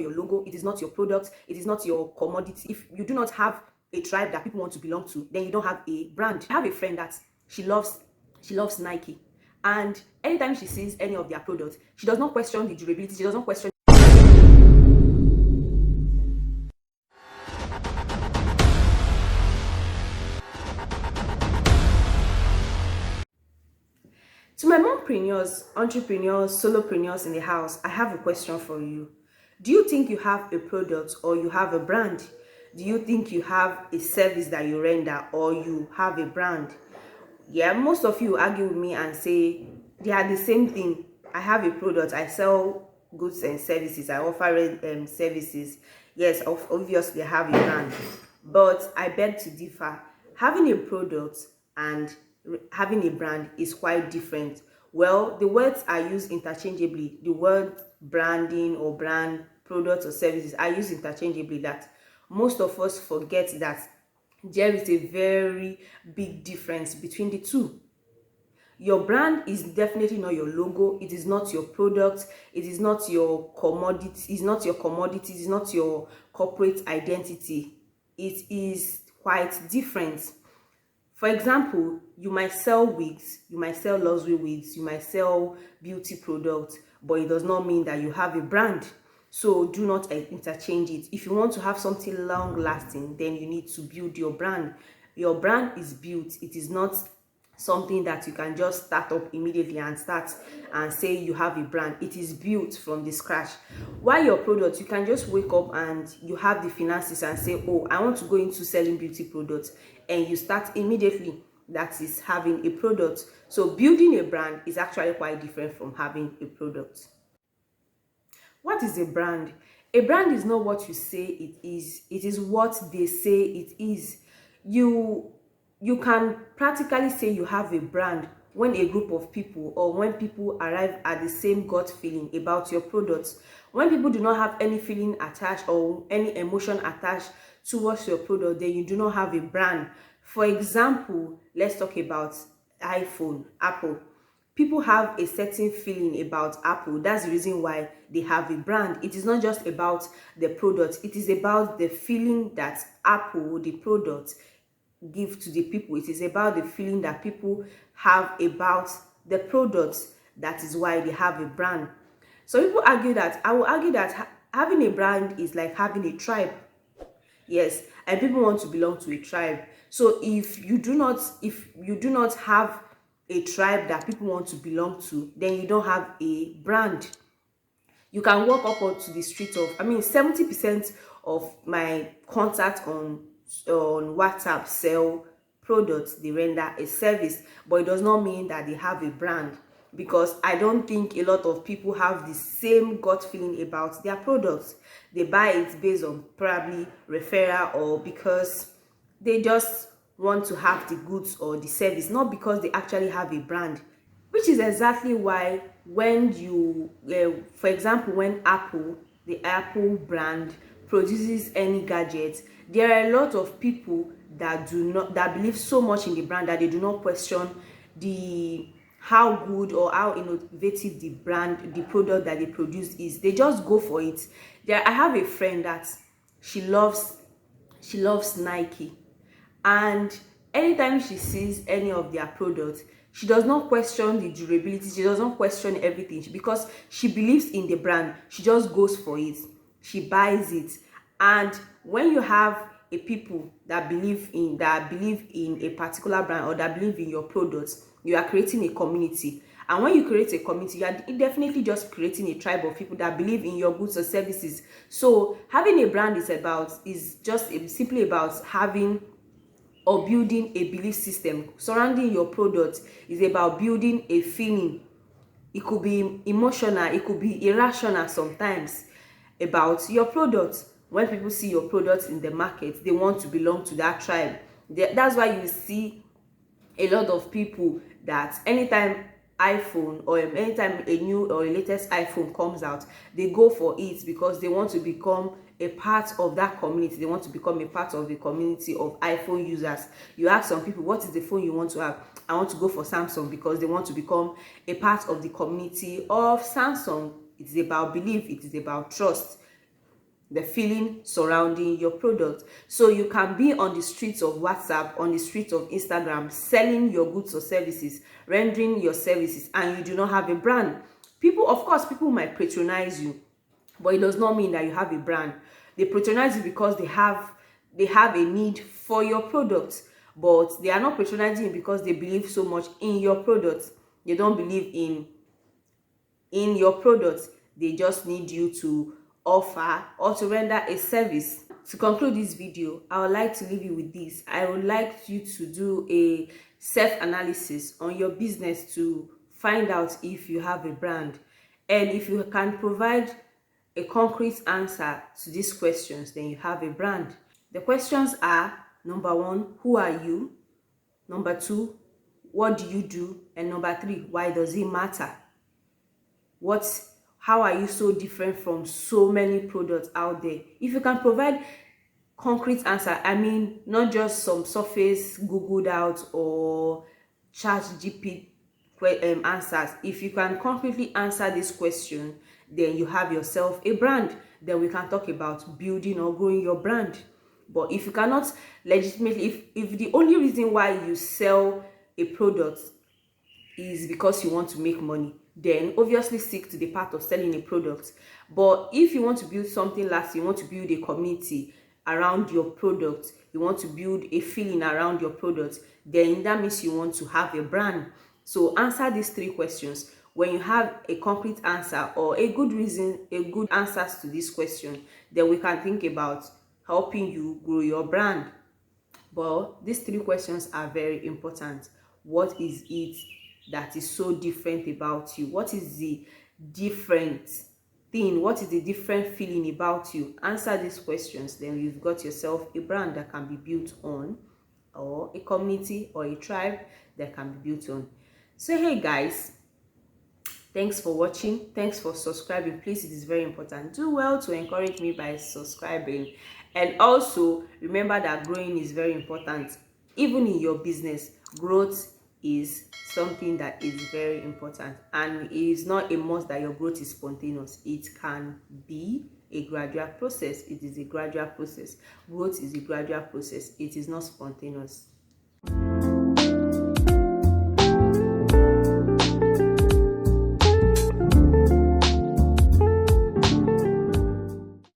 not your logo, it is not your product, it is not your commodity. If you do not have a tribe that people want to belong to, then you don't have a brand. I have a friend that she loves Nike, and anytime she sees any of their products, she does not question the durability, she does not question. To my mompreneurs, entrepreneurs, solopreneurs in the house, I have a question for you. Do you think you have a product or you have a brand? Do you think you have a service that you render or you have a brand? Yeah, most of you argue with me and say they are the same thing. I have a product, I sell goods and services, I offer services. Yes, obviously I have a brand, but I beg to differ. Having a product and having a brand is quite different. Well, the words are used interchangeably. The word branding or brand, products or services are used interchangeably, that most of us forget that there is a very big difference between the two. Your brand is definitely not your logo, it is not your product, it is not your commodity, it is not your corporate identity. It is quite different. For example, you might sell wigs, you might sell luxury wigs, you might sell beauty products, but it does not mean that you have a brand. So do not interchange it. If you want to have something long lasting, then you need to build your brand. Your brand is built. It is not something that you can just start up immediately and start and say you have a brand. It is built from the scratch. While your product, you can just wake up and you have the finances and say, oh, I want to go into selling beauty products, and you start immediately. That is having a product. So building a brand is actually quite different from having a product. What is a brand? A brand is not what you say it is what they say it is. You can practically say you have a brand when a group of people or when people arrive at the same gut feeling about your products. When people do not have any feeling attached or any emotion attached towards your product, then you do not have a brand. For example, let's talk about iPhone, Apple. People have a certain feeling about Apple. That's the reason why they have a brand. It is not just about the product, it is about the feeling that Apple, the product, give to the people. It is about the feeling that people have about the products. That is why they have a brand. So people argue that, I will argue that having a brand is like having a tribe. Yes, and people want to belong to a tribe. So if you do not have a tribe that people want to belong to, then you don't have a brand. You can walk up onto the street of, 70% of my contacts on WhatsApp sell products, they render a service, but it does not mean that they have a brand, because I don't think a lot of people have the same gut feeling about their products. They buy it based on probably referral, or because they just want to have the goods or the service, not because they actually have a brand. Which is exactly why when for example, when the Apple brand produces any gadget, there are a lot of people that believe so much in the brand that they do not question the how good or how innovative the product that they produce is. They just go for it. I have a friend that she loves Nike, and anytime she sees any of their products, she does not question the durability, she does not question everything, because she believes in the brand. She just goes for it, she buys it. And when you have a people that believe in a particular brand, or that believe in your products, you are creating a community. And when you create a community, you are definitely just creating a tribe of people that believe in your goods or services. So having a brand is just simply about having or building a belief system surrounding your product. Is about building a feeling. It could be emotional, it could be irrational sometimes, about your product. When people see your products in the market, they want to belong to that tribe. That's why you see a lot of people that anytime a new or a latest iPhone comes out, they go for it because they want to become a part of that community. They want to become a part of the community of iPhone users. You ask some people, what is the phone you want to have? I want to go for Samsung, because they want to become a part of the community of Samsung. It is about belief, it is about trust. the feeling surrounding your product. So you can be on the streets of WhatsApp, on the streets of Instagram, selling your goods or services, rendering your services, and you do not have a brand. People, of course, people might patronize you, but it does not mean that you have a brand. They patronize you because they have a need for your product, but they are not patronizing you because they believe so much in your product. They don't believe in your product. They just need you to offer or to render a service. To conclude this video, I would like to leave you with this. I would like you to do a self-analysis on your business to find out if you have a brand, and if you can provide a concrete answer to these questions, then you have a brand. The questions are: number one, who are you? Number two, what do you do? And number three, why does it matter? How are you so different from so many products out there? If you can provide concrete answer, I mean, not just some surface googled out or chat gp answers. If you can concretely answer this question, then you have yourself a brand. Then we can talk about building or growing your brand. But if you cannot legitimately, if the only reason why you sell a product is because you want to make money, then obviously stick to the path of selling a product. But if you want to build something lasting, you want to build a community around your product, you want to build a feeling around your product, then that means you want to have a brand. So answer these three questions. When you have a concrete answer or a good reason, a good answers to this question, then we can think about helping you grow your brand. But these three questions are very important. What is it that is so different about you? What is the different thing? What is the different feeling about you? Answer these questions, then you've got yourself a brand that can be built on, or a community or a tribe that can be built on. So hey guys, thanks for watching. Thanks for subscribing. Please, it is very important. Do well to encourage me by subscribing. And also remember that growing is very important. Even in your business, growth is something that is very important. And it is not a must that your growth is spontaneous. It can be a gradual process. It is a gradual process. Growth is a gradual process. It is not spontaneous.